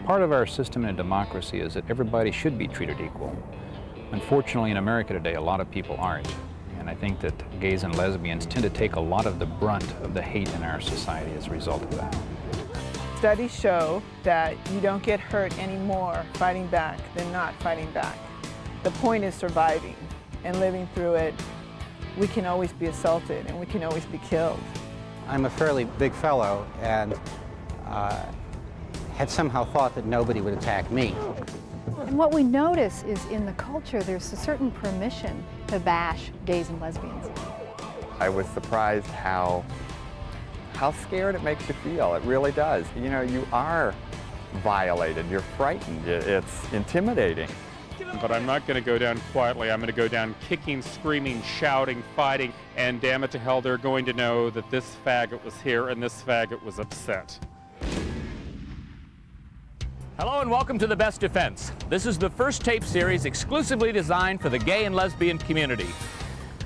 Part of our system in a democracy is that everybody should be treated equal. Unfortunately, in America today, a lot of people aren't. And I think that gays and lesbians tend to take a lot of the brunt of the hate in our society as a result of that. Studies show that you don't get hurt any more fighting back than not fighting back. The point is surviving and living through it. We can always be assaulted and we can always be killed. I'm a fairly big fellow and had somehow thought that nobody would attack me. And what we notice is in the culture there's a certain permission to bash gays and lesbians. I was surprised how scared it makes you feel. It really does. You know, you are violated, you're frightened, it's intimidating. But I'm not going to go down quietly. I'm going to go down kicking, screaming, shouting, fighting, and damn it to hell, they're going to know that this faggot was here and this faggot was upset. Hello and welcome to The Best Defense. This is the first tape series exclusively designed for the gay and lesbian community.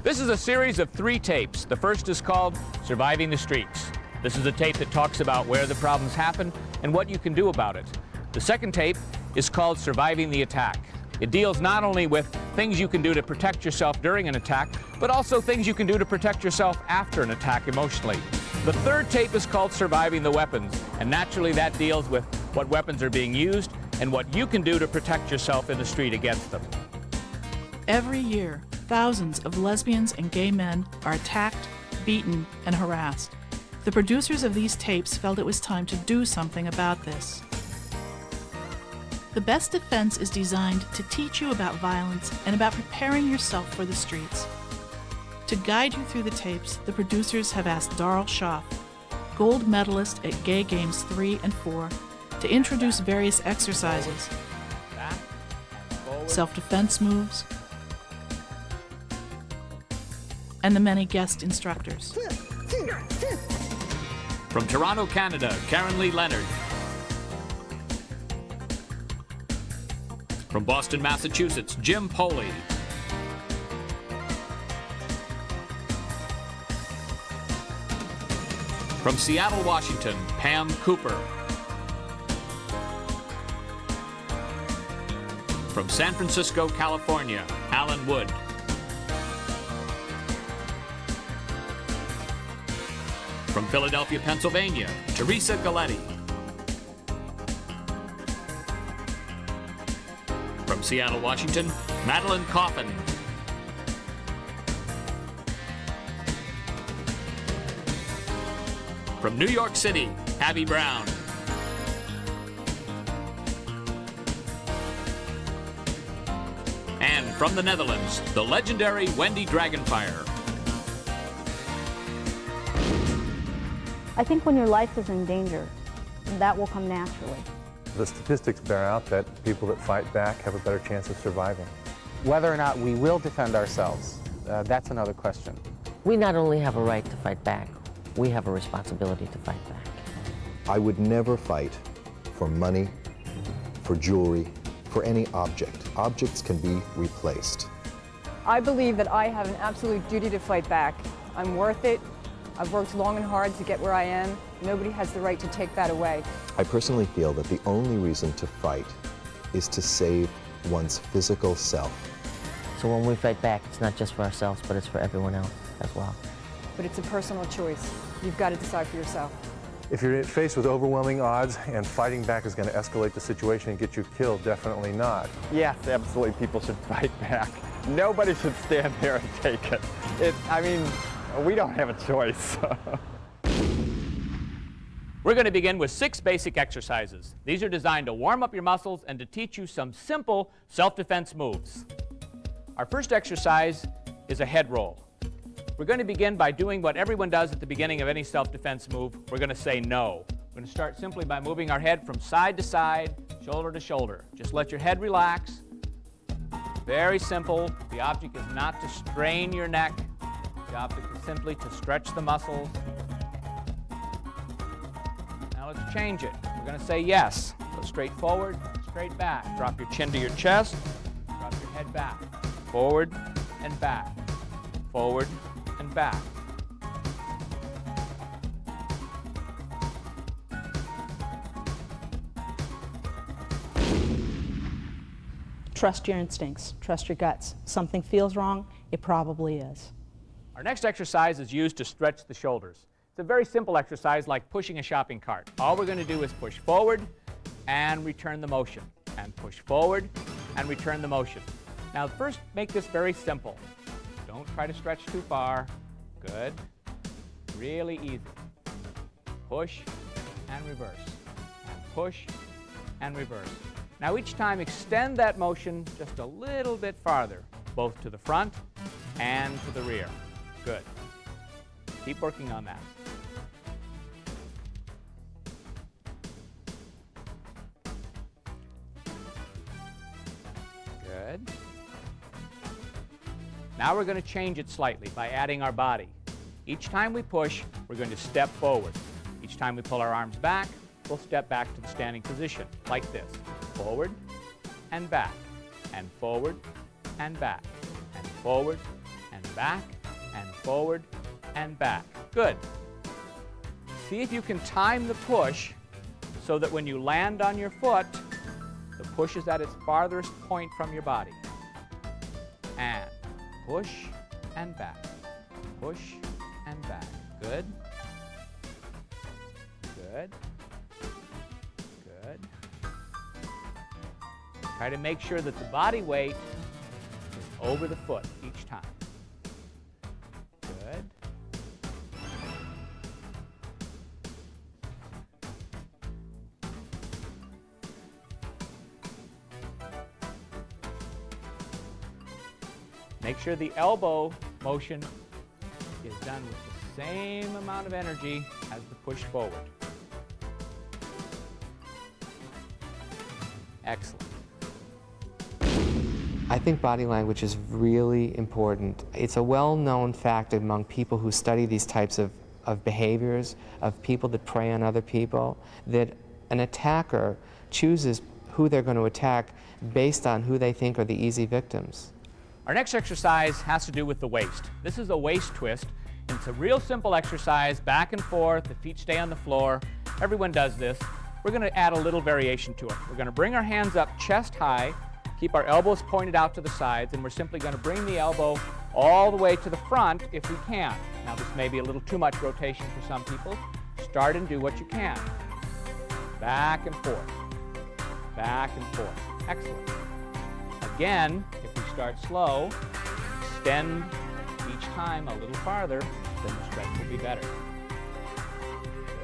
This is a series of 3 tapes. The first is called Surviving the Streets. This is a tape that talks about where the problems happen and what you can do about it. The second tape is called Surviving the Attack. It deals not only with things you can do to protect yourself during an attack, but also things you can do to protect yourself after an attack emotionally. The third tape is called Surviving the Weapons, and naturally that deals with what weapons are being used and what you can do to protect yourself in the street against them. Every year, thousands of lesbians and gay men are attacked, beaten, and harassed. The producers of these tapes felt it was time to do something about this. The Best Defense is designed to teach you about violence and about preparing yourself for the streets. To guide you through the tapes, the producers have asked Darrell Schaff, gold medalist at Gay Games 3 and 4, to introduce various exercises, self-defense moves, and the many guest instructors. From Toronto, Canada, Karen Lee Leonard. From Boston, Massachusetts, Jim Poley. From Seattle, Washington, Pam Cooper. From San Francisco, California, Alan Wood. From Philadelphia, Pennsylvania, Teresa Galletti. From Seattle, Washington, Madeline Coffin. From New York City, Abby Brown. And from the Netherlands, the legendary Wendy Dragonfire. I think when your life is in danger, that will come naturally. The statistics bear out that people that fight back have a better chance of surviving. Whether or not we will defend ourselves, that's another question. We not only have a right to fight back, we have a responsibility to fight back. I would never fight for money, for jewelry, for any object. Objects can be replaced. I believe that I have an absolute duty to fight back. I'm worth it. I've worked long and hard to get where I am. Nobody has the right to take that away. I personally feel that the only reason to fight is to save one's physical self. So when we fight back, it's not just for ourselves, but it's for everyone else as well. But it's a personal choice. You've got to decide for yourself. If you're faced with overwhelming odds and fighting back is going to escalate the situation and get you killed, definitely not. Yes, absolutely, people should fight back. Nobody should stand there and take it. I mean, we don't have a choice. We're going to begin with 6 basic exercises. These are designed to warm up your muscles and to teach you some simple self-defense moves. Our first exercise is a head roll. We're going to begin by doing what everyone does at the beginning of any self-defense move. We're going to say no. We're going to start simply by moving our head from side to side, shoulder to shoulder. Just let your head relax. Very simple. The object is not to strain your neck. The object is simply to stretch the muscles. Now let's change it. We're going to say yes. Go straight forward, straight back. Drop your chin to your chest. Drop your head back. Forward and back. Forward and back. trust your instincts, trust your guts. Something feels wrong, it probably is. Our next exercise is used to stretch the shoulders. It's a very simple exercise like pushing a shopping cart. All we're going to do is push forward and return the motion, and push forward and return the motion. Now first, make this very simple. Don't try to stretch too far. Good. Really easy. Push and reverse, and push and reverse. Now each time extend that motion just a little bit farther, both to the front and to the rear. Good. Keep working on that. Good. Now we're going to change it slightly by adding our body. Each time we push, we're going to step forward. Each time we pull our arms back, we'll step back to the standing position, like this. Forward and back, and forward and back, and forward and back, and forward and back. Good. See if you can time the push so that when you land on your foot, the push is at its farthest point from your body. And push and back, push and back. Good. Good. Good. Try to make sure that the body weight is over the foot each time. Good. Make sure the elbow motion is done with the same amount of energy as the push forward. Excellent. I think body language is really important. It's a well-known fact among people who study these types of behaviors, of people that prey on other people, that an attacker chooses who they're going to attack based on who they think are the easy victims. Our next exercise has to do with the waist. This is a waist twist. It's a real simple exercise, back and forth, the feet stay on the floor. Everyone does this. We're going to add a little variation to it. We're going to bring our hands up chest high, keep our elbows pointed out to the sides, and we're simply going to bring the elbow all the way to the front if we can. Now this may be a little too much rotation for some people. Start and do what you can. Back and forth. Back and forth. Excellent. Again, if we start slow, extend each time a little farther, then the stretch will be better.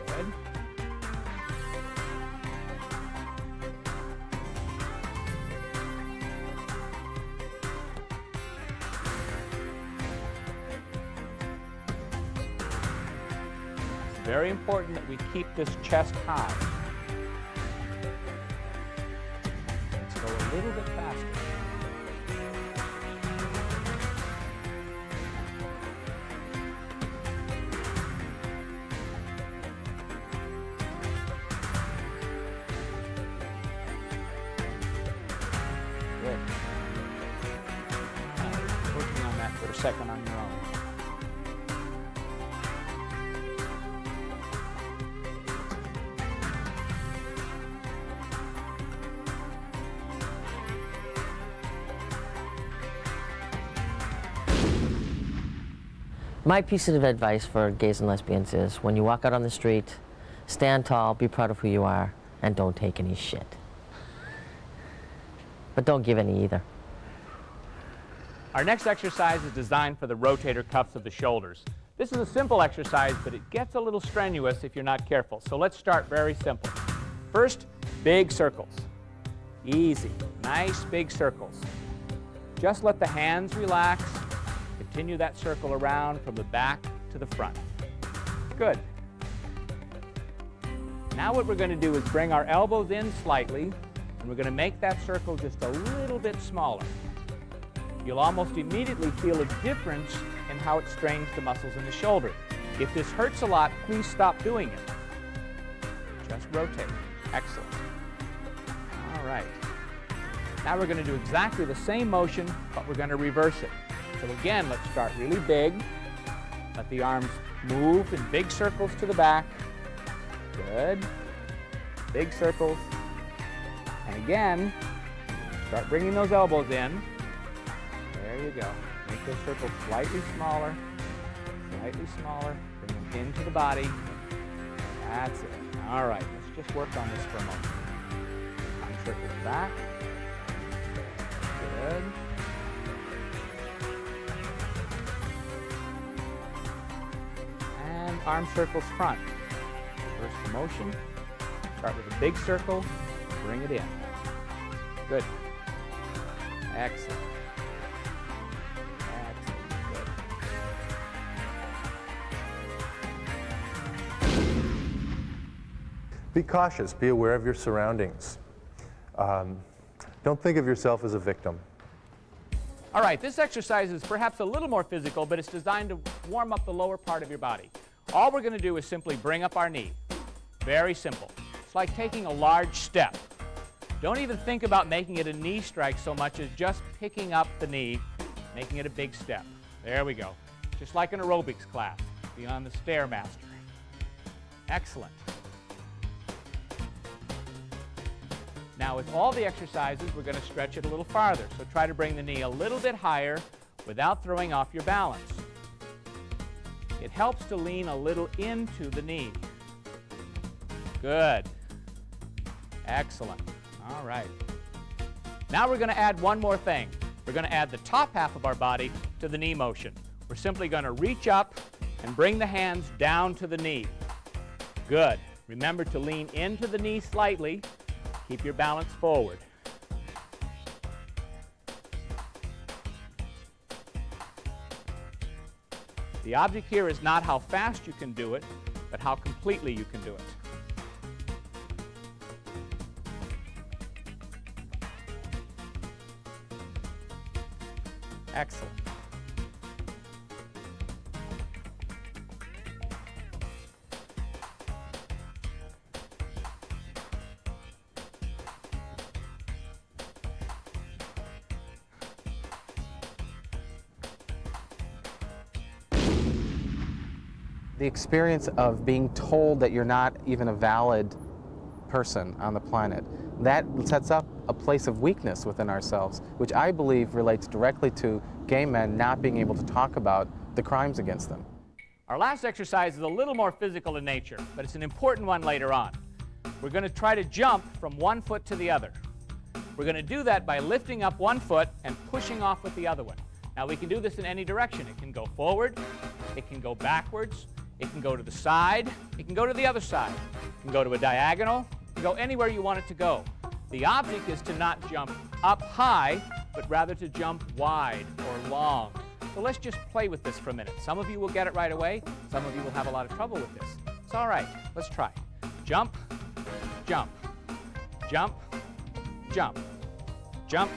Good. It's very important that we keep this chest high. Let's go a little bit faster. Working on that for a second on your own. My piece of advice for gays and lesbians is when you walk out on the street, stand tall, be proud of who you are, and don't take any shit. But don't give any either. Our next exercise is designed for the rotator cuffs of the shoulders. This is a simple exercise, but it gets a little strenuous if you're not careful. So let's start very simple. First, big circles. Easy, nice big circles. Just let the hands relax. Continue that circle around from the back to the front. Good. Now what we're going to do is bring our elbows in slightly, and we're going to make that circle just a little bit smaller. You'll almost immediately feel a difference in how it strains the muscles in the shoulder. If this hurts a lot, please stop doing it. Just rotate. Excellent. All right. Now we're going to do exactly the same motion, but we're going to reverse it. So again, let's start really big. Let the arms move in big circles to the back. Good. Big circles. And again, Start bringing those elbows in. There you go. Make those circles slightly smaller. Slightly smaller. Bring them into the body. That's it. All right, let's just work on this for a moment. Arm circles back. Good. And arm circles front. Reverse the motion. Start with a big circle. Bring it in. Good. Excellent. Excellent. Good. Be cautious. Be aware of your surroundings. Don't think of yourself as a victim. All right, this exercise is perhaps a little more physical, but it's designed to warm up the lower part of your body. All we're going to do is simply bring up our knee. Very simple. It's like taking a large step. Don't even think about making it a knee strike so much as just picking up the knee, making it a big step. There we go. Just like an aerobics class, beyond the Stairmaster. Excellent. Now with all the exercises, we're going to stretch it a little farther. So try to bring the knee a little bit higher without throwing off your balance. It helps to lean a little into the knee. Good. Excellent. All right. Now we're going to add one more thing. We're going to add the top half of our body to the knee motion. We're simply going to reach up and bring the hands down to the knee. Good. Remember to lean into the knee slightly. Keep your balance forward. The object here is not how fast you can do it, but how completely you can do it. Excellent. The experience of being told that you're not even a valid person on the planet, that sets up a place of weakness within ourselves, which I believe relates directly to gay men not being able to talk about the crimes against them. Our last exercise is a little more physical in nature, but it's an important one later on. We're going to try to jump from one foot to the other. We're going to do that by lifting up one foot and pushing off with the other one. Now we can do this in any direction. It can go forward, it can go backwards, it can go to the side, it can go to the other side, it can go to a diagonal, it can go anywhere you want it to go. The object is to not jump up high, but rather to jump wide or long. So let's just play with this for a minute. Some of you will get it right away, some of you will have a lot of trouble with this. It's all right, let's try. Jump, jump, jump, jump, jump,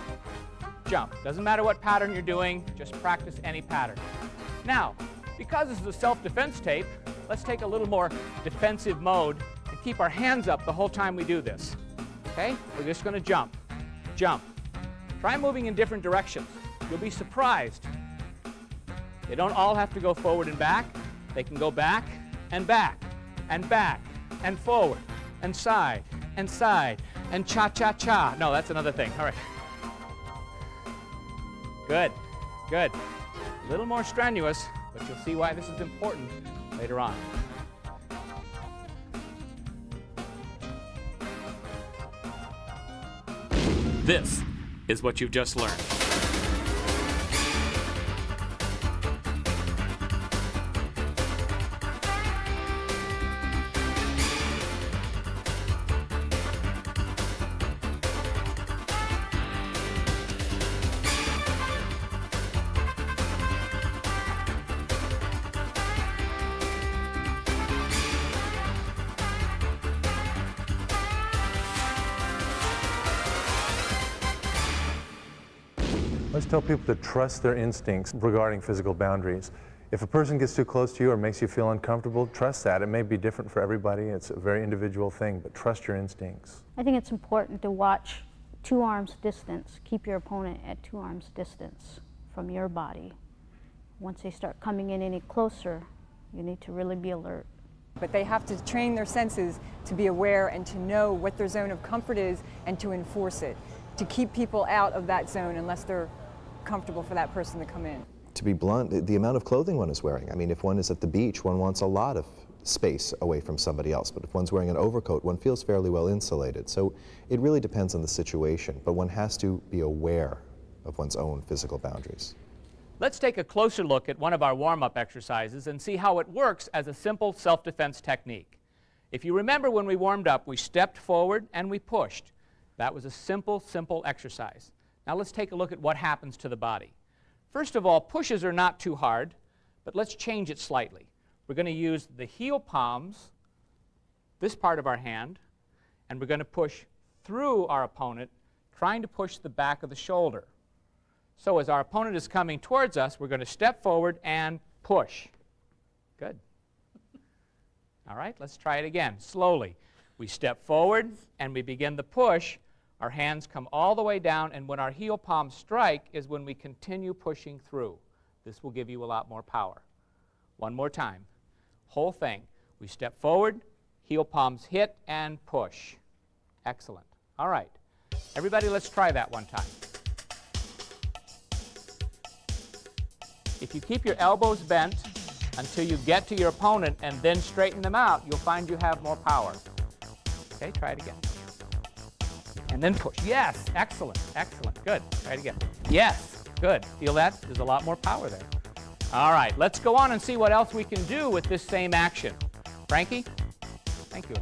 jump. Doesn't matter what pattern you're doing, just practice any pattern. Now, because this is a self-defense tape, let's take a little more defensive mode and keep our hands up the whole time we do this. Okay? We're just going to jump, jump. Try moving in different directions. You'll be surprised. They don't all have to go forward and back. They can go back and back and back and forward and side and cha-cha-cha. No, that's another thing. All right. Good, good. A little more strenuous, but you'll see why this is important later on. This is what you've just learned. Let's tell people to trust their instincts regarding physical boundaries. If a person gets too close to you or makes you feel uncomfortable, trust that. It may be different for everybody. It's a very individual thing, but trust your instincts. I think it's important to watch 2 arms distance. Keep your opponent at 2 arms distance from your body. Once they start coming in any closer, you need to really be alert. But they have to train their senses to be aware and to know what their zone of comfort is and to enforce it. to keep people out of that zone unless they're comfortable for that person to come in. To be blunt, the amount of clothing one is wearing. I mean, if one is at the beach, one wants a lot of space away from somebody else. But if one's wearing an overcoat, one feels fairly well insulated. So it really depends on the situation, but one has to be aware of one's own physical boundaries. Let's take a closer look at one of our warm-up exercises and see how it works as a simple self-defense technique. If you remember when we warmed up, we stepped forward and we pushed. That was a simple exercise. Now let's take a look at what happens to the body. First of all, pushes are not too hard, but let's change it slightly. We're going to use the heel palms, this part of our hand, and we're going to push through our opponent, trying to push the back of the shoulder. So as our opponent is coming towards us, we're going to step forward and push. Good. All right, let's try it again, slowly. We step forward and we begin the push. Our hands come all the way down, and when our heel palms strike is when we continue pushing through. This will give you a lot more power. One more time. Whole thing. We step forward, heel palms hit, and push. Excellent. All right. Everybody, let's try that one time. If you keep your elbows bent until you get to your opponent and then straighten them out, you'll find you have more power. Okay, try it again. And then push. Yes, excellent, excellent. Good. Try it again. Yes, good. Feel that? There's a lot more power there. All right, let's go on and see what else we can do with this same action. Frankie? Thank you.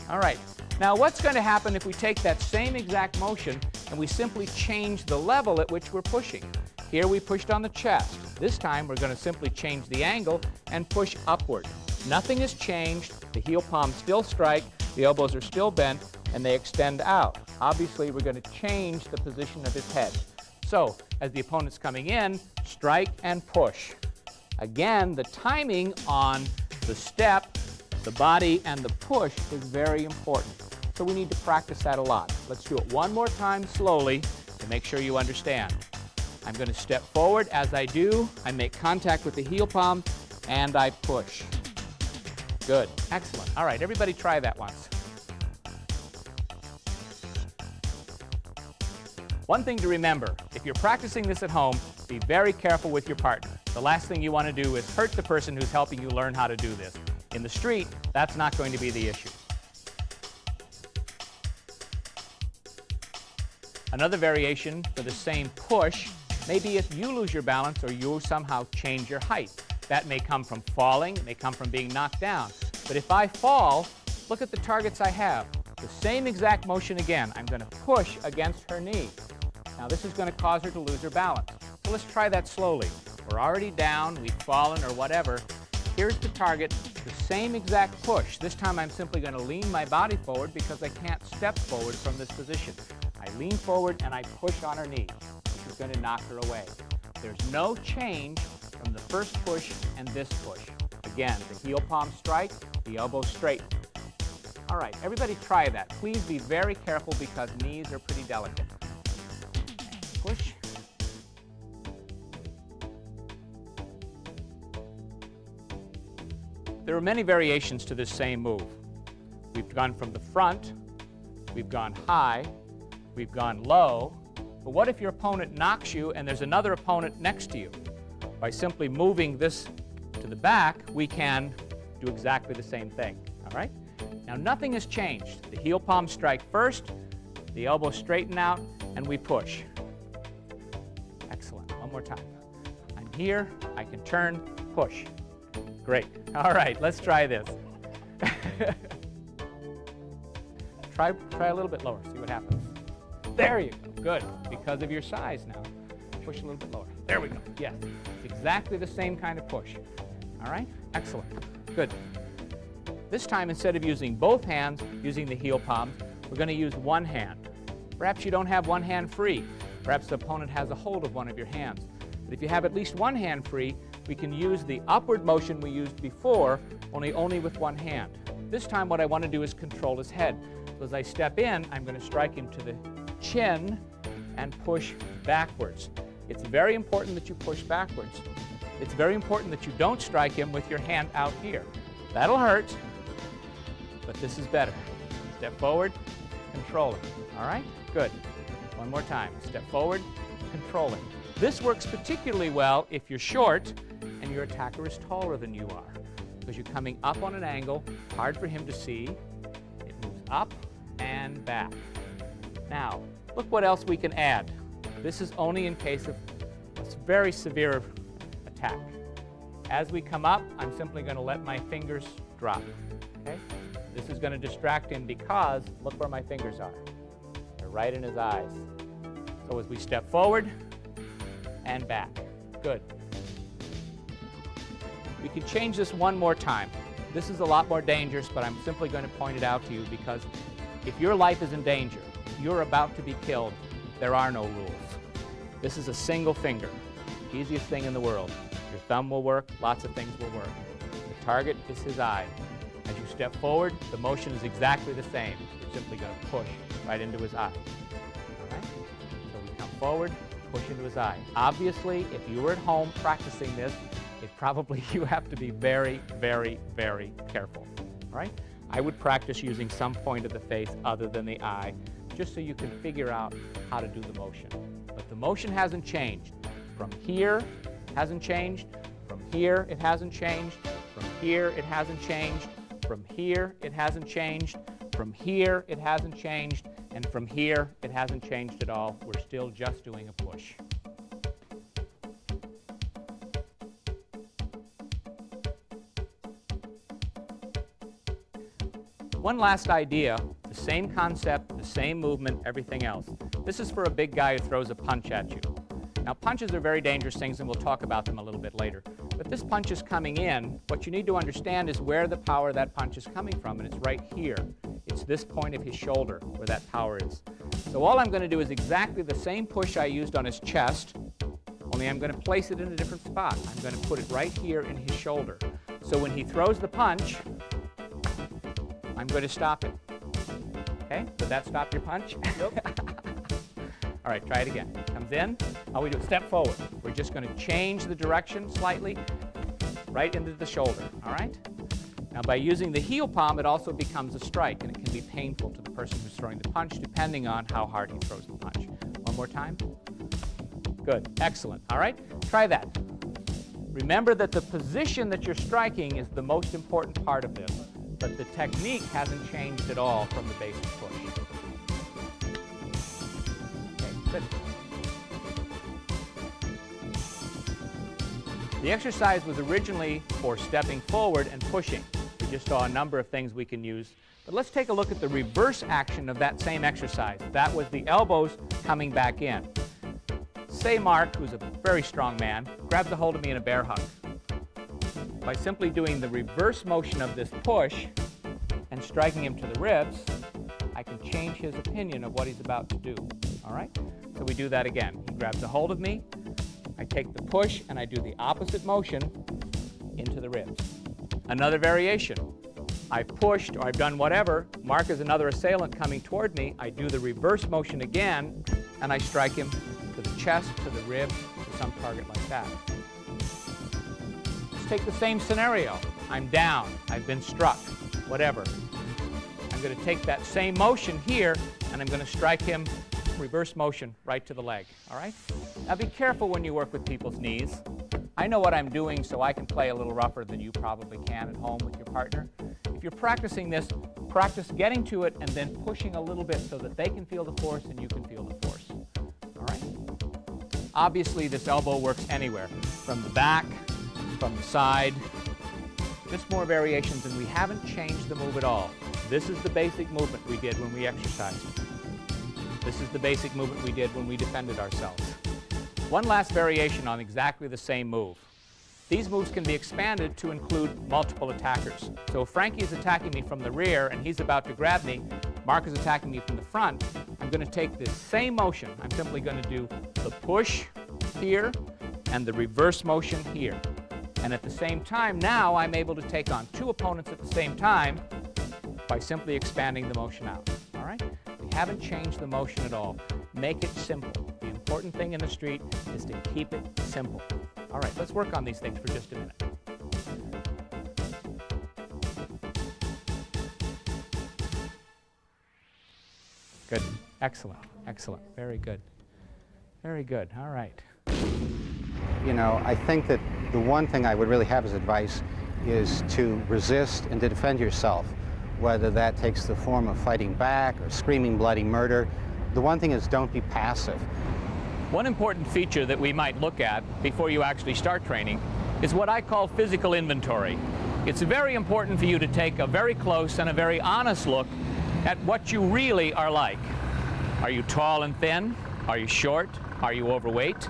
All right. Now, what's going to happen if we take that same exact motion and we simply change the level at which we're pushing? Here we pushed on the chest. This time we're going to simply change the angle and push upward. Nothing has changed. The heel palms still strike, the elbows are still bent, and they extend out. Obviously, we're going to change the position of his head. So, as the opponent's coming in, strike and push. Again, the timing on the step, the body, and the push is very important. So we need to practice that a lot. Let's do it one more time slowly to make sure you understand. I'm going to step forward. As I do, I make contact with the heel palm, and I push. Good. Excellent. All right, everybody try that once. One thing to remember, if you're practicing this at home, be very careful with your partner. The last thing you want to do is hurt the person who's helping you learn how to do this. In the street, that's not going to be the issue. Another variation for the same push may be if you lose your balance or you somehow change your height. That may come from falling, it may come from being knocked down. But if I fall, look at the targets I have. The same exact motion again. I'm going to push against her knee. Now this is going to cause her to lose her balance. So let's try that slowly. We're already down, we've fallen, or whatever. Here's the target, the same exact push. This time I'm simply going to lean my body forward because I can't step forward from this position. I lean forward and I push on her knee, which is going to knock her away. There's no change from the first push and this push. Again, the heel palm strike, the elbow straighten. All right, everybody try that. Please be very careful because knees are pretty delicate. Push. There are many variations to this same move. We've gone from the front, we've gone high, we've gone low, but what if your opponent knocks you and there's another opponent next to you? By simply moving this to the back, we can do exactly the same thing, all right? Now nothing has changed. The heel palms strike first, the elbows straighten out, and we push. Excellent, one more time. I'm here, I can turn, push. Great, all right, let's try this. Try a little bit lower, see what happens. There you go, good, because of your size now. Push a little bit lower, there we go, yes. It's exactly the same kind of push. All right, excellent, good. This time, instead of using both hands, using the heel palms, we're going to use one hand. Perhaps you don't have one hand free. Perhaps the opponent has a hold of one of your hands. But if you have at least one hand free, we can use the upward motion we used before, only with one hand. This time, what I want to do is control his head. So as I step in, I'm going to strike him to the chin and push backwards. It's very important that you push backwards. It's very important that you don't strike him with your hand out here. That'll hurt, but this is better. Step forward controlling. All right? Good. One more time. Step forward, controlling. This works particularly well if you're short and your attacker is taller than you are, because you're coming up on an angle, hard for him to see. It moves up and back. Now, look what else we can add. This is only in case of a very severe attack. As we come up, I'm simply going to let my fingers drop. Okay? This is going to distract him because look where my fingers are. They're right in his eyes. So as we step forward and back. Good. We can change this one more time. This is a lot more dangerous, but I'm simply going to point it out to you because if your life is in danger, you're about to be killed, there are no rules. This is a single finger. Easiest thing in the world. Your thumb will work, lots of things will work. The target is his eye. As you step forward, the motion is exactly the same. You're simply going to push right into his eye. All right? So we come forward, push into his eye. Obviously, if you were at home practicing this, you have to be very, very, very careful. All right? I would practice using some point of the face other than the eye, just so you can figure out how to do the motion. But the motion hasn't changed. From here, hasn't changed. From here, it hasn't changed. From here, it hasn't changed. From here, it hasn't changed. From here, it hasn't changed. And from here, it hasn't changed at all. We're still just doing a push. One last idea, the same concept, the same movement, everything else. This is for a big guy who throws a punch at you. Now, punches are very dangerous things, and we'll talk about them a little bit later. But this punch is coming in. What you need to understand is where the power of that punch is coming from, and it's right here. It's this point of his shoulder where that power is. So all I'm going to do is exactly the same push I used on his chest, only I'm going to place it in a different spot. I'm going to put it right here in his shoulder. So when he throws the punch, I'm going to stop it. Okay? Did that stop your punch? Nope. All right, try it again. Comes in. All we do is step forward. We're just going to change the direction slightly, right into the shoulder. All right? Now, by using the heel palm, it also becomes a strike, and it can be painful to the person who's throwing the punch, depending on how hard he throws the punch. One more time. Good. Excellent. All right? Try that. Remember that the position that you're striking is the most important part of this, but the technique hasn't changed at all from the basic push. Okay, good. The exercise was originally for stepping forward and pushing. We just saw a number of things we can use. But let's take a look at the reverse action of that same exercise. That was the elbows coming back in. Say Mark, who's a very strong man, grabs a hold of me in a bear hug. By simply doing the reverse motion of this push and striking him to the ribs, I can change his opinion of what he's about to do. All right? So we do that again. He grabs a hold of me, I take the push, and I do the opposite motion into the ribs. Another variation. I pushed, or I've done whatever. Mark is another assailant coming toward me. I do the reverse motion again, and I strike him to the chest, to the ribs, to some target like that. Let's take the same scenario. I'm down. I've been struck. Whatever. I'm going to take that same motion here, and I'm going to strike him reverse motion right to the leg. All right? Now be careful when you work with people's knees. I know what I'm doing, so I can play a little rougher than you probably can at home with your partner. If you're practicing this, practice getting to it and then pushing a little bit so that they can feel the force and you can feel the force. All right? Obviously, this elbow works anywhere, from the back, from the side. Just more variations, and we haven't changed the move at all. This is the basic movement we did when we exercised. This is the basic movement we did when we defended ourselves. One last variation on exactly the same move. These moves can be expanded to include multiple attackers. So if Frankie is attacking me from the rear and he's about to grab me, Mark is attacking me from the front, I'm going to take this same motion. I'm simply going to do the push here and the reverse motion here. And at the same time, now I'm able to take on two opponents at the same time by simply expanding the motion out. All right? We haven't changed the motion at all. Make it simple. The important thing in the street is to keep it simple. All right, let's work on these things for just a minute. Good. Excellent. Excellent. Very good. Very good. All right. You know, I think that the one thing I would really have as advice is to resist and to defend yourself, whether that takes the form of fighting back or screaming bloody murder. The one thing is, don't be passive. One important feature that we might look at before you actually start training is what I call physical inventory. It's very important for you to take a very close and a very honest look at what you really are like. Are you tall and thin? Are you short? Are you overweight?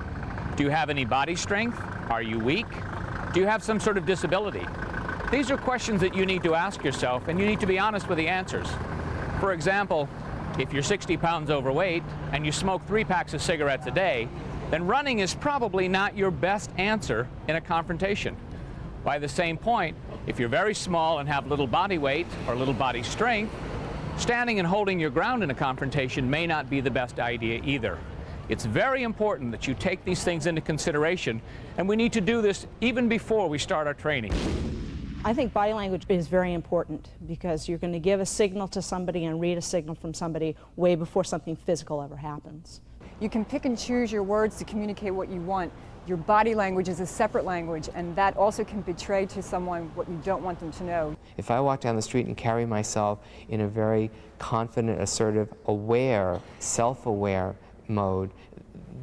Do you have any body strength? Are you weak? Do you have some sort of disability? These are questions that you need to ask yourself, and you need to be honest with the answers. For example, if you're 60 pounds overweight and you smoke 3 packs of cigarettes a day, then running is probably not your best answer in a confrontation. By the same point, if you're very small and have little body weight or little body strength, standing and holding your ground in a confrontation may not be the best idea either. It's very important that you take these things into consideration, and we need to do this even before we start our training. I think body language is very important because you're going to give a signal to somebody and read a signal from somebody way before something physical ever happens. You can pick and choose your words to communicate what you want. Your body language is a separate language, and that also can betray to someone what you don't want them to know. If I walk down the street and carry myself in a very confident, assertive, aware, self-aware mode,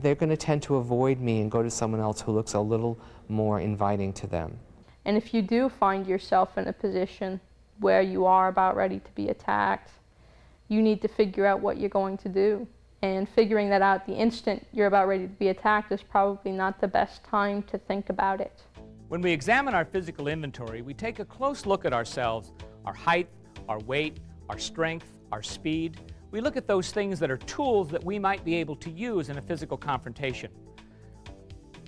they're going to tend to avoid me and go to someone else who looks a little more inviting to them. And if you do find yourself in a position where you are about ready to be attacked, you need to figure out what you're going to do. And figuring that out the instant you're about ready to be attacked is probably not the best time to think about it. When we examine our physical inventory, we take a close look at ourselves, our height, our weight, our strength, our speed. We look at those things that are tools that we might be able to use in a physical confrontation.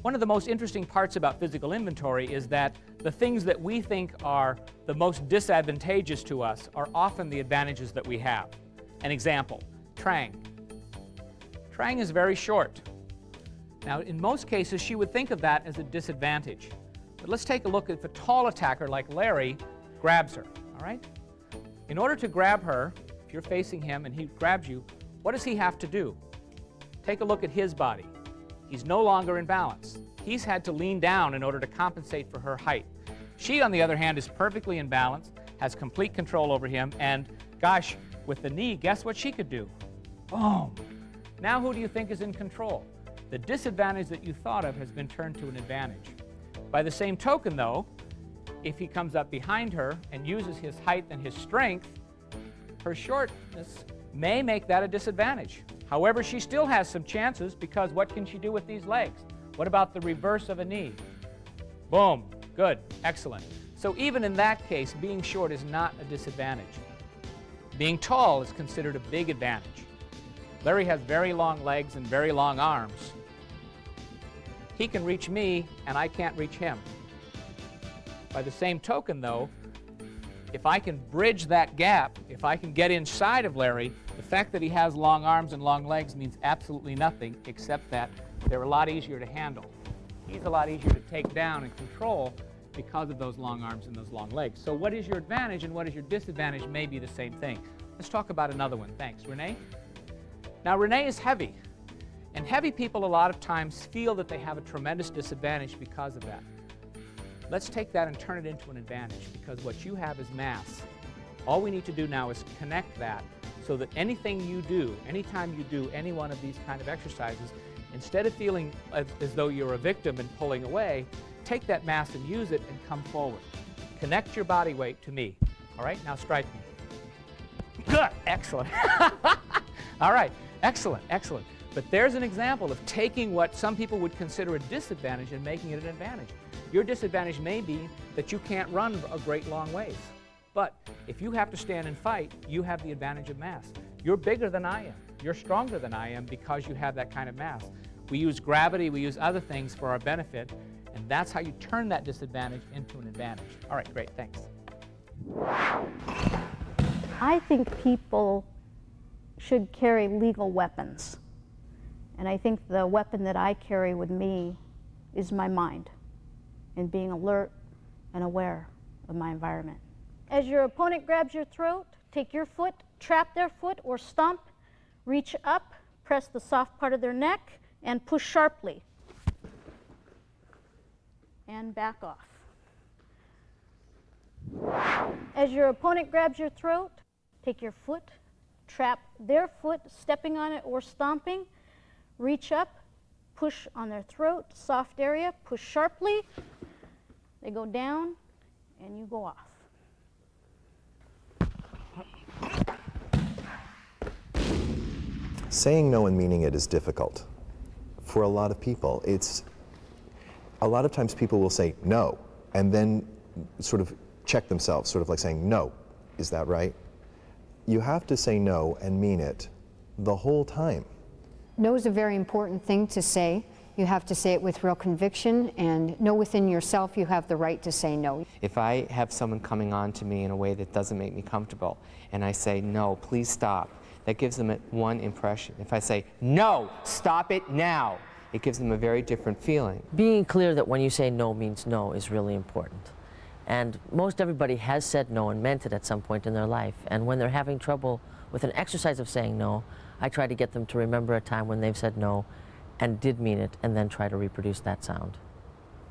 One of the most interesting parts about physical inventory is that the things that we think are the most disadvantageous to us are often the advantages that we have. An example, Trang. Trang is very short. Now, in most cases, she would think of that as a disadvantage. But let's take a look at if a tall attacker like Larry grabs her, all right? In order to grab her, if you're facing him and he grabs you, what does he have to do? Take a look at his body. He's no longer in balance. He's had to lean down in order to compensate for her height. She, on the other hand, is perfectly in balance, has complete control over him, and gosh, with the knee, guess what she could do? Boom! Now who do you think is in control? The disadvantage that you thought of has been turned to an advantage. By the same token, though, if he comes up behind her and uses his height and his strength, her shortness may make that a disadvantage. However, she still has some chances because what can she do with these legs? What about the reverse of a knee? Boom. Good. Excellent. So even in that case, being short is not a disadvantage. Being tall is considered a big advantage. Larry has very long legs and very long arms. He can reach me, and I can't reach him. By the same token, though, if I can bridge that gap, if I can get inside of Larry, the fact that he has long arms and long legs means absolutely nothing except that they're a lot easier to handle. He's a lot easier to take down and control because of those long arms and those long legs. So what is your advantage and what is your disadvantage may be the same thing. Let's talk about another one. Thanks. Renee? Now, Renee is heavy, and heavy people a lot of times feel that they have a tremendous disadvantage because of that. Let's take that and turn it into an advantage, because what you have is mass. All we need to do now is connect that so that anything you do, anytime you do any one of these kind of exercises, instead of feeling as though you're a victim and pulling away, take that mass and use it and come forward. Connect your body weight to me. All right, now strike me. Good, excellent. All right, excellent, excellent. But there's an example of taking what some people would consider a disadvantage and making it an advantage. Your disadvantage may be that you can't run a great long ways. But if you have to stand and fight, you have the advantage of mass. You're bigger than I am. You're stronger than I am because you have that kind of mass. We use gravity, we use other things for our benefit, and that's how you turn that disadvantage into an advantage. All right, great, thanks. I think people should carry legal weapons. And I think the weapon that I carry with me is my mind and being alert and aware of my environment. As your opponent grabs your throat, take your foot, trap their foot, or stomp Reach up, press the soft part of their neck, and push sharply. And back off. As your opponent grabs your throat, take your foot, trap their foot, stepping on it or stomping. Reach up, push on their throat, soft area, push sharply. They go down, and you go off. Saying no and meaning it is difficult. For a lot of people, a lot of times people will say no, and then sort of check themselves, sort of like saying, no, is that right? You have to say no and mean it the whole time. No is a very important thing to say. You have to say it with real conviction, and know within yourself you have the right to say no. If I have someone coming on to me in a way that doesn't make me comfortable, and I say, no, please stop, that gives them one impression. If I say, no, stop it now, it gives them a very different feeling. Being clear that when you say no means no is really important. And most everybody has said no and meant it at some point in their life. And when they're having trouble with an exercise of saying no, I try to get them to remember a time when they've said no and did mean it, and then try to reproduce that sound.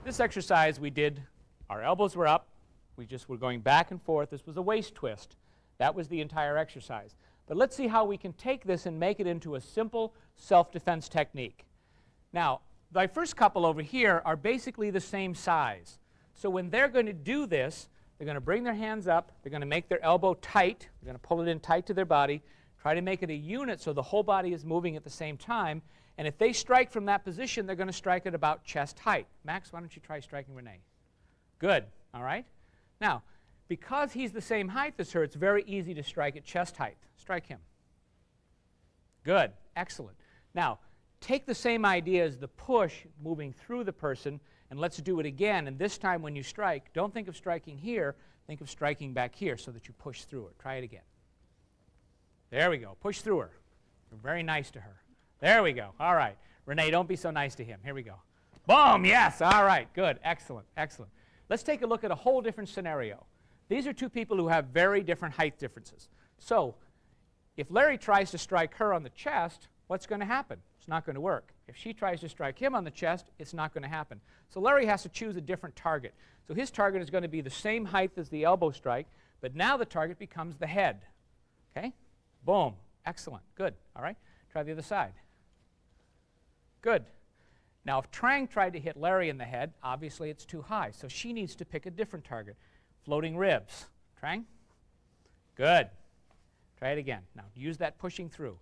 This exercise we did, our elbows were up, we just were going back and forth. This was a waist twist. That was the entire exercise. But let's see how we can take this and make it into a simple self-defense technique. Now, my first couple over here are basically the same size. So when they're going to do this, they're going to bring their hands up, they're going to make their elbow tight, they're going to pull it in tight to their body, try to make it a unit so the whole body is moving at the same time, and if they strike from that position, they're going to strike at about chest height. Max, why don't you try striking Renee? Good, all right? Now, because he's the same height as her, it's very easy to strike at chest height. Strike him. Good, excellent. Now, take the same idea as the push moving through the person, and let's do it again. And this time when you strike, don't think of striking here, think of striking back here so that you push through her. Try it again. There we go. Push through her. You're very nice to her. There we go. All right. Renee, don't be so nice to him. Here we go. Boom. Yes. All right. Good. Excellent. Excellent. Let's take a look at a whole different scenario. These are two people who have very different height differences. So if Larry tries to strike her on the chest, what's going to happen? It's not going to work. If she tries to strike him on the chest, it's not going to happen. So Larry has to choose a different target. So his target is going to be the same height as the elbow strike, but now the target becomes the head. Okay? Boom. Excellent. Good. All right. Try the other side. Good. Now, if Trang tried to hit Larry in the head, obviously it's too high, so she needs to pick a different target. Floating ribs. Trang? Good. Try it again. Now, use that pushing through.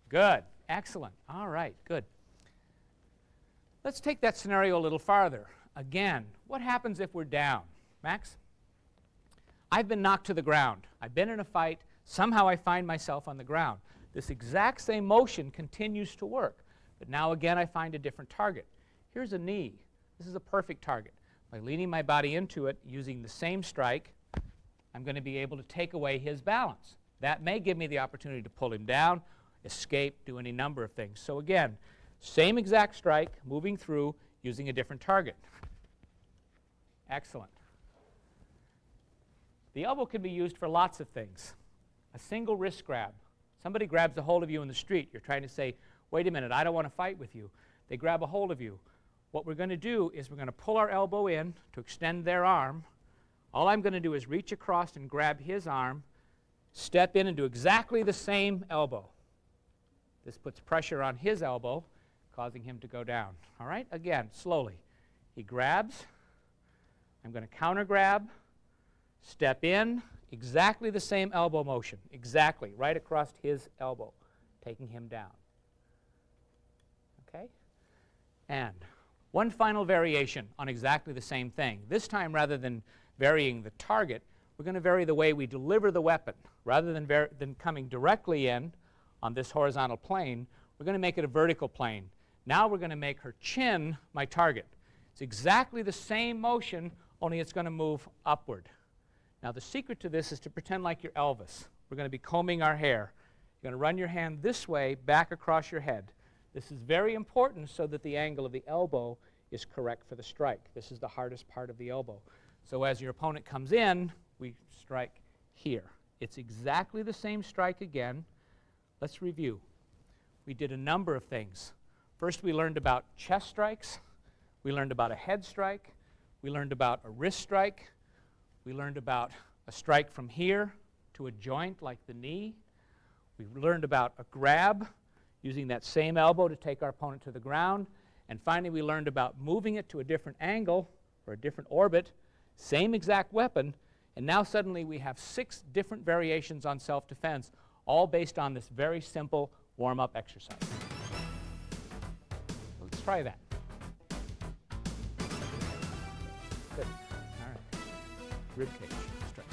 Good. Excellent. All right. Good. Let's take that scenario a little farther. Again, what happens if we're down? Max? I've been knocked to the ground. I've been in a fight. Somehow I find myself on the ground. This exact same motion continues to work. But now again, I find a different target. Here's a knee. This is a perfect target. By leaning my body into it, using the same strike, I'm going to be able to take away his balance. That may give me the opportunity to pull him down, escape, do any number of things. So again, same exact strike, moving through, using a different target. Excellent. The elbow can be used for lots of things. A single wrist grab. Somebody grabs a hold of you in the street. You're trying to say, wait a minute, I don't want to fight with you. They grab a hold of you. What we're going to do is we're going to pull our elbow in to extend their arm. All I'm going to do is reach across and grab his arm, step in and do exactly the same elbow. This puts pressure on his elbow, causing him to go down. All right? Again, slowly. He grabs. I'm going to counter grab, step in, exactly the same elbow motion. Exactly, right across his elbow, taking him down. Okay? And one final variation on exactly the same thing. This time, rather than varying the target, we're going to vary the way we deliver the weapon. Rather than coming directly in on this horizontal plane, we're going to make it a vertical plane. Now we're going to make her chin my target. It's exactly the same motion, only it's going to move upward. Now the secret to this is to pretend like you're Elvis. We're going to be combing our hair. You're going to run your hand this way, back across your head. This is very important so that the angle of the elbow is correct for the strike. This is the hardest part of the elbow. So as your opponent comes in, we strike here. It's exactly the same strike again, let's review. We did a number of things. First, we learned about chest strikes. We learned about a head strike. We learned about a wrist strike. We learned about a strike from here to a joint like the knee. We learned about a grab, using that same elbow to take our opponent to the ground. And finally, we learned about moving it to a different angle or a different orbit, same exact weapon, and now suddenly we have 6 different variations on self-defense, all based on this very simple warm-up exercise. Let's try that. Good. All right. Rib cage. Straight.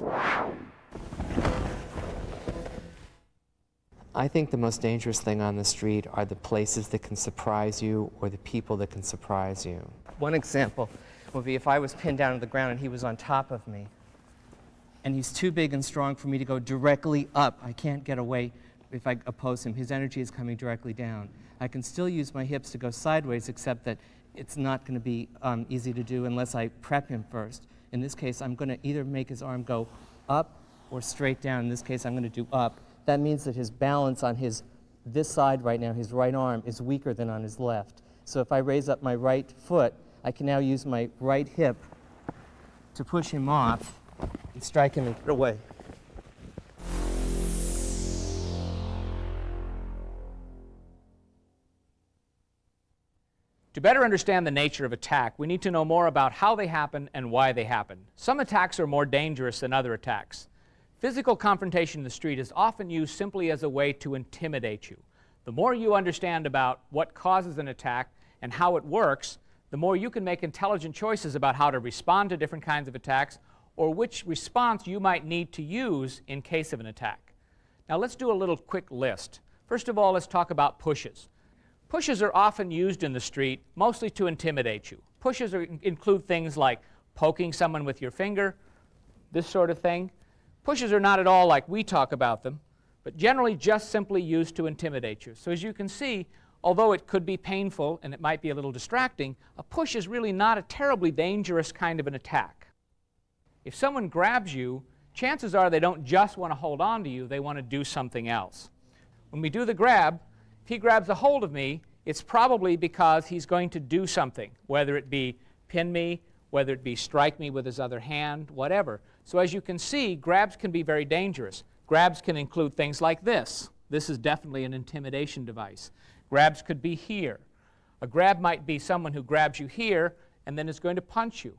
Okay. I think the most dangerous thing on the street are the places that can surprise you or the people that can surprise you. One example would be if I was pinned down to the ground and he was on top of me, and he's too big and strong for me to go directly up. I can't get away if I oppose him. His energy is coming directly down. I can still use my hips to go sideways, except that it's not going to be easy to do unless I prep him first. In this case, I'm going to either make his arm go up or straight down. In this case, I'm going to do up. That means that his balance on this side right now, his right arm, is weaker than on his left. So if I raise up my right foot, I can now use my right hip to push him off and strike him and get away. To better understand the nature of attack, we need to know more about how they happen and why they happen. Some attacks are more dangerous than other attacks. Physical confrontation in the street is often used simply as a way to intimidate you. The more you understand about what causes an attack and how it works, the more you can make intelligent choices about how to respond to different kinds of attacks or which response you might need to use in case of an attack. Now let's do a little quick list. First of all, let's talk about pushes. Pushes are often used in the street mostly to intimidate you. Pushes include things like poking someone with your finger, this sort of thing. Pushes are not at all like we talk about them, but generally just simply used to intimidate you. So as you can see, although it could be painful and it might be a little distracting, a push is really not a terribly dangerous kind of an attack. If someone grabs you, chances are they don't just want to hold on to you, they want to do something else. When we do the grab, if he grabs a hold of me, it's probably because he's going to do something, whether it be pin me, whether it be strike me with his other hand, whatever. So as you can see, grabs can be very dangerous. Grabs can include things like this. This is definitely an intimidation device. Grabs could be here. A grab might be someone who grabs you here and then is going to punch you.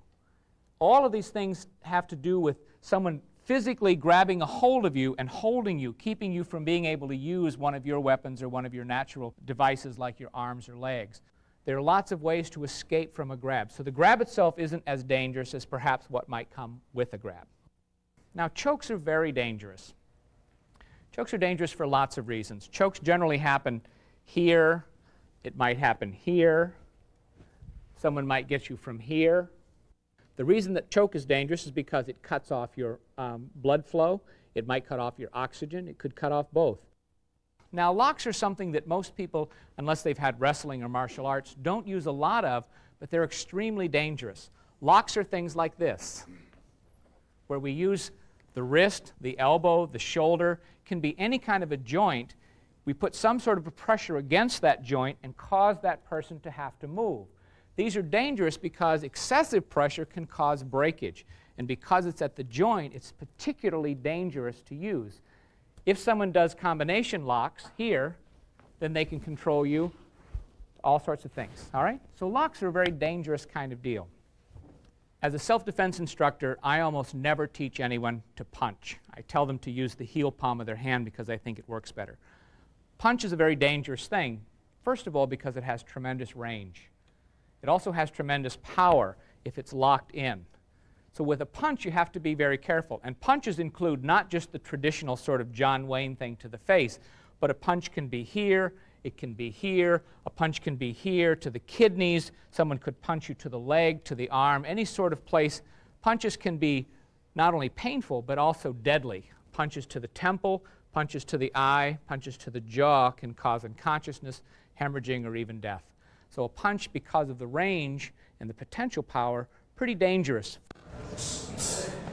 All of these things have to do with someone physically grabbing a hold of you and holding you, keeping you from being able to use one of your weapons or one of your natural devices like your arms or legs. There are lots of ways to escape from a grab. So the grab itself isn't as dangerous as perhaps what might come with a grab. Now, chokes are very dangerous. Chokes are dangerous for lots of reasons. Chokes generally happen here. It might happen here. Someone might get you from here. The reason that choke is dangerous is because it cuts off your blood flow. It might cut off your oxygen. It could cut off both. Now, locks are something that most people, unless they've had wrestling or martial arts, don't use a lot of, but they're extremely dangerous. Locks are things like this, where we use the wrist, the elbow, the shoulder. It can be any kind of a joint. We put some sort of a pressure against that joint and cause that person to have to move. These are dangerous because excessive pressure can cause breakage. And because it's at the joint, it's particularly dangerous to use. If someone does combination locks here, then they can control you, all sorts of things. All right? So locks are a very dangerous kind of deal. As a self-defense instructor, I almost never teach anyone to punch. I tell them to use the heel palm of their hand because I think it works better. Punch is a very dangerous thing, first of all because it has tremendous range. It also has tremendous power if it's locked in. So with a punch, you have to be very careful. And punches include not just the traditional sort of John Wayne thing to the face, but a punch can be here, it can be here, a punch can be here to the kidneys, someone could punch you to the leg, to the arm, any sort of place. Punches can be not only painful, but also deadly. Punches to the temple, punches to the eye, punches to the jaw can cause unconsciousness, hemorrhaging, or even death. So a punch, because of the range and the potential power, pretty dangerous.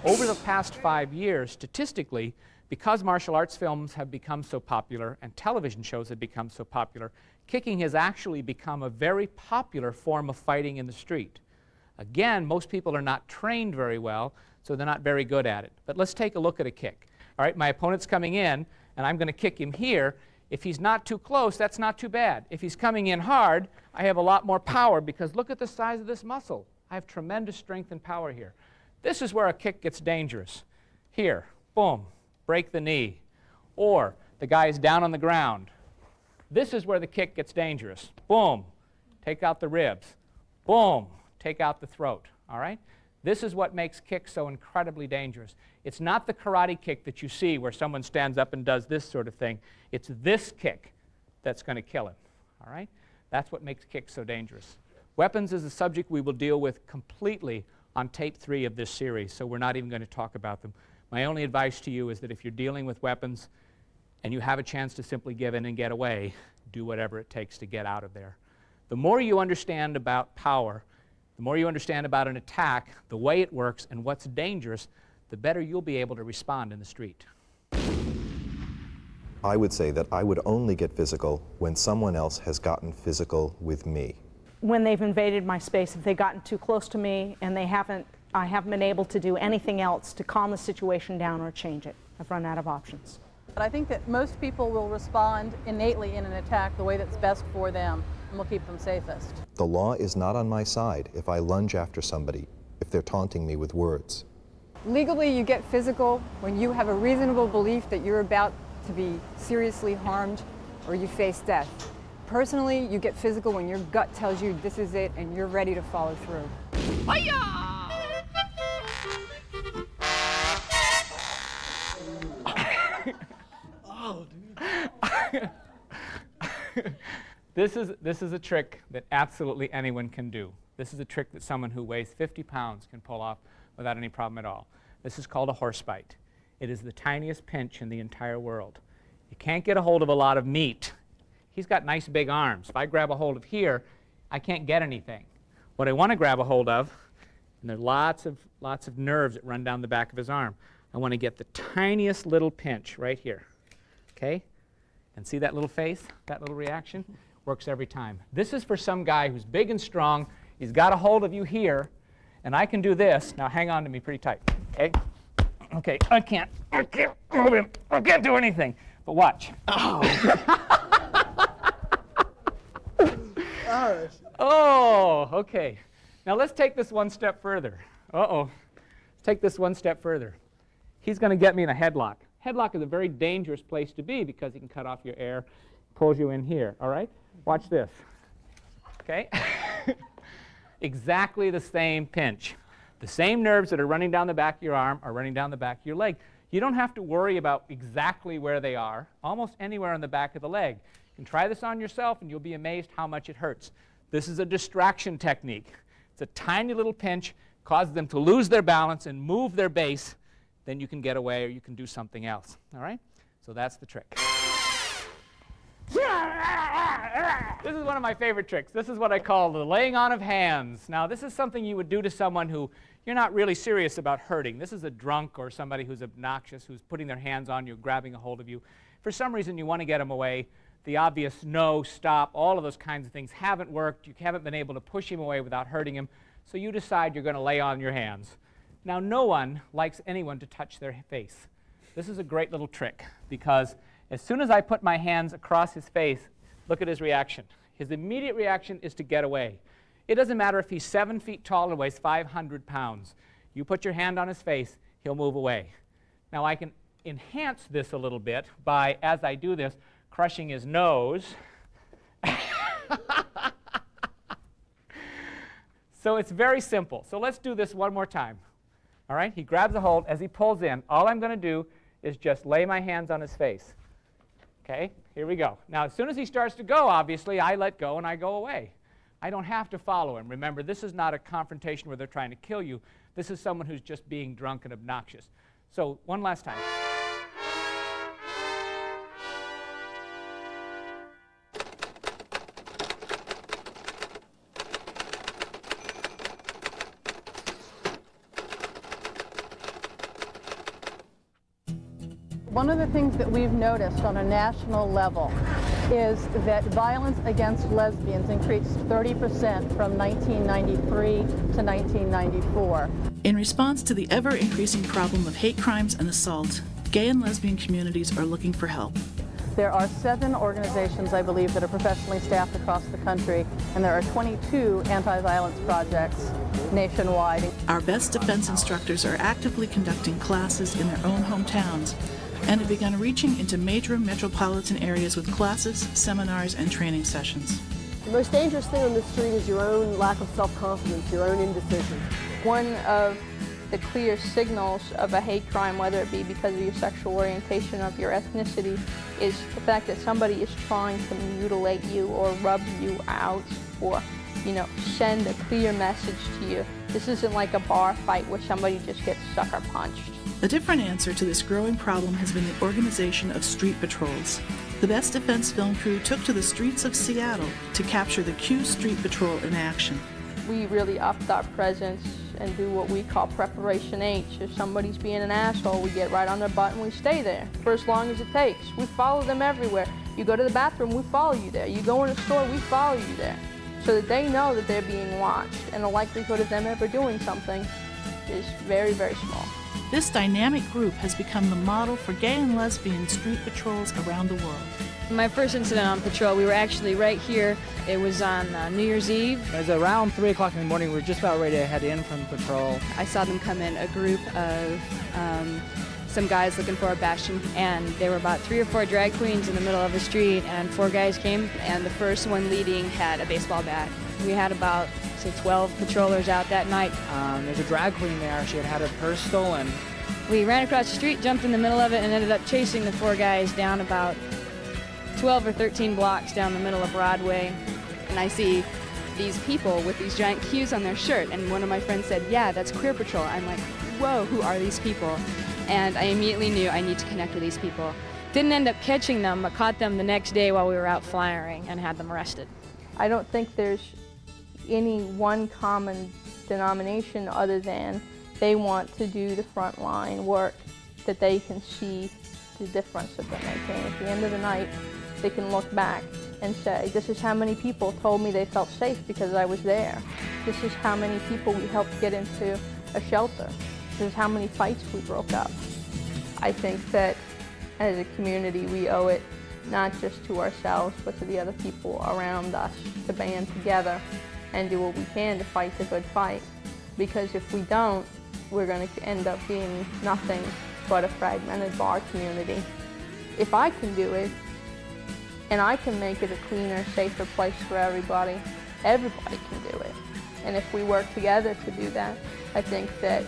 Over the past 5 years, statistically, because martial arts films have become so popular and television shows have become so popular, kicking has actually become a very popular form of fighting in the street. Again, most people are not trained very well, so they're not very good at it. But let's take a look at a kick. All right, my opponent's coming in, and I'm going to kick him here. If he's not too close, that's not too bad. If he's coming in hard, I have a lot more power because look at the size of this muscle. I have tremendous strength and power here. This is where a kick gets dangerous. Here, boom, break the knee. Or the guy is down on the ground. This is where the kick gets dangerous. Boom, take out the ribs. Boom, take out the throat. All right? This is what makes kicks so incredibly dangerous. It's not the karate kick that you see where someone stands up and does this sort of thing. It's this kick that's going to kill him. All right? That's what makes kicks so dangerous. Weapons is a subject we will deal with completely on tape 3 of this series, so we're not even going to talk about them. My only advice to you is that if you're dealing with weapons and you have a chance to simply give in and get away, do whatever it takes to get out of there. The more you understand about power, the more you understand about an attack, the way it works, and what's dangerous, the better you'll be able to respond in the street. I would say that I would only get physical when someone else has gotten physical with me. When they've invaded my space, if they've gotten too close to me and I haven't been able to do anything else to calm the situation down or change it. I've run out of options. But I think that most people will respond innately in an attack the way that's best for them and will keep them safest. The law is not on my side if I lunge after somebody, if they're taunting me with words. Legally, you get physical when you have a reasonable belief that you're about to be seriously harmed or you face death. Personally, you get physical when your gut tells you this is it and you're ready to follow through. Oh, dude. This is a trick that absolutely anyone can do. This is a trick that someone who weighs 50 pounds can pull off without any problem at all. This is called a horse bite. It is the tiniest pinch in the entire world. You can't get a hold of a lot of meat. He's got nice big arms. If I grab a hold of here, I can't get anything. What I want to grab a hold of, and there are lots of nerves that run down the back of his arm, I want to get the tiniest little pinch right here. Okay? And see that little face, that little reaction? Works every time. This is for some guy who's big and strong. He's got a hold of you here, and I can do this. Now hang on to me pretty tight. Okay? Okay, I can't move him. I can't do anything. But watch. Oh, okay. Now let's take this one step further. Uh-oh. Let's take this one step further. He's going to get me in a headlock. Headlock is a very dangerous place to be because he can cut off your air, pulls you in here, all right? Watch this. Okay? Exactly the same pinch. The same nerves that are running down the back of your arm are running down the back of your leg. You don't have to worry about exactly where they are, almost anywhere on the back of the leg. You can try this on yourself and you'll be amazed how much it hurts. This is a distraction technique. It's a tiny little pinch, causes them to lose their balance and move their base. Then you can get away or you can do something else. All right? So that's the trick. This is one of my favorite tricks. This is what I call the laying on of hands. Now, this is something you would do to someone who you're not really serious about hurting. This is a drunk or somebody who's obnoxious, who's putting their hands on you, grabbing a hold of you. For some reason, you want to get them away. The obvious no, stop, all of those kinds of things haven't worked. You haven't been able to push him away without hurting him. So you decide you're going to lay on your hands. Now, no one likes anyone to touch their face. This is a great little trick because as soon as I put my hands across his face, look at his reaction. His immediate reaction is to get away. It doesn't matter if he's 7 feet tall and weighs 500 pounds. You put your hand on his face, he'll move away. Now, I can enhance this a little bit by, as I do this, crushing his nose. So it's very simple. So let's do this one more time. All right? He grabs a hold. As he pulls in, all I'm going to do is just lay my hands on his face. Okay? Here we go. Now, as soon as he starts to go, obviously, I let go and I go away. I don't have to follow him. Remember, this is not a confrontation where they're trying to kill you. This is someone who's just being drunk and obnoxious. So one last time. One of the things that we've noticed on a national level is that violence against lesbians increased 30% from 1993 to 1994. In response to the ever-increasing problem of hate crimes and assault, gay and lesbian communities are looking for help. There are 7 organizations, I believe, that are professionally staffed across the country, and there are 22 anti-violence projects nationwide. Our Best Defense instructors are actively conducting classes in their own hometowns and have begun reaching into major metropolitan areas with classes, seminars, and training sessions. The most dangerous thing on the street is your own lack of self-confidence, your own indecision. One of the clear signals of a hate crime, whether it be because of your sexual orientation or of your ethnicity, is the fact that somebody is trying to mutilate you or rub you out or, send a clear message to you. This isn't like a bar fight where somebody just gets sucker punched. A different answer to this growing problem has been the organization of street patrols. The Best Defense film crew took to the streets of Seattle to capture the Q Street Patrol in action. We really upped our presence and do what we call Preparation H. If somebody's being an asshole, we get right on their butt and we stay there for as long as it takes. We follow them everywhere. You go to the bathroom, we follow you there. You go in a store, we follow you there. So that they know that they're being watched, and the likelihood of them ever doing something is very, very small. This dynamic group has become the model for gay and lesbian street patrols around the world. My first incident on patrol, we were actually right here. It was on New Year's Eve. It was around 3 o'clock in the morning. We were just about ready to head in from patrol. I saw them come in, a group of some guys looking for a bastion, and there were about 3 or 4 drag queens in the middle of the street, and 4 guys came, and the first one leading had a baseball bat. We had about, say, 12 patrollers out that night. There's a drag queen there. She had her purse stolen. We ran across the street, jumped in the middle of it, and ended up chasing the 4 guys down about 12 or 13 blocks down the middle of Broadway. And I see these people with these giant Qs on their shirt, and one of my friends said, "Yeah, that's Queer Patrol." I'm like, whoa, who are these people? And I immediately knew I need to connect with these people. Didn't end up catching them, but caught them the next day while we were out flyering and had them arrested. I don't think there's any one common denomination other than they want to do the frontline work, that they can see the difference that they're making. At the end of the night, they can look back and say, this is how many people told me they felt safe because I was there. This is how many people we helped get into a shelter. This is how many fights we broke up. I think that as a community, we owe it not just to ourselves, but to the other people around us to band together and do what we can to fight the good fight. Because if we don't, we're going to end up being nothing but a fragmented bar community. If I can do it, and I can make it a cleaner, safer place for everybody can do it. And if we work together to do that, I think that,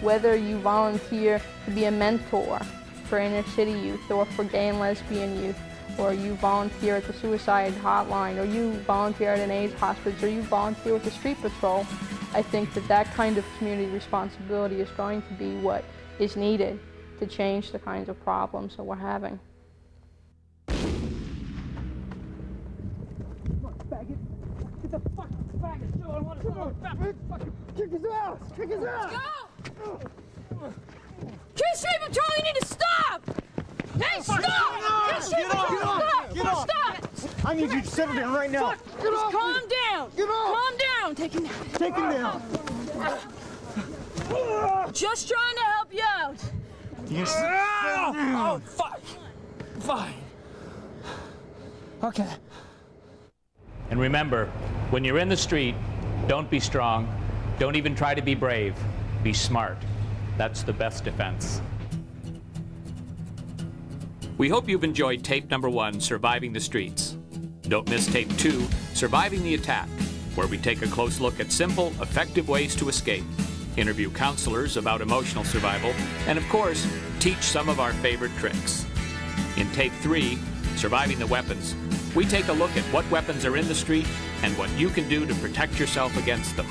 whether you volunteer to be a mentor for inner city youth or for gay and lesbian youth, or you volunteer at the suicide hotline, or you volunteer at an AIDS hospice, or you volunteer with the street patrol, I think that that kind of community responsibility is going to be what is needed to change the kinds of problems that we're having. Get the fuck faggot! Dude, I want to kick his ass! Kick his ass! Go! Q Street Patrol, you need to stop! Hey, stop! Q Street Patrol, stop! Get off! Stop! I need you to settle down right now. Get off! Calm down! Get off! Calm down! Take him down. Take him down. Just trying to help you out. Yes. Oh, fuck. Fine. Okay. And remember, when you're in the street, don't be strong. Don't even try to be brave. Be smart. That's the best defense. We hope you've enjoyed tape number 1, Surviving the Streets. Don't miss tape 2, Surviving the Attack, where we take a close look at simple, effective ways to escape, interview counselors about emotional survival, and of course, teach some of our favorite tricks. In tape 3, Surviving the Weapons, we take a look at what weapons are in the street and what you can do to protect yourself against them.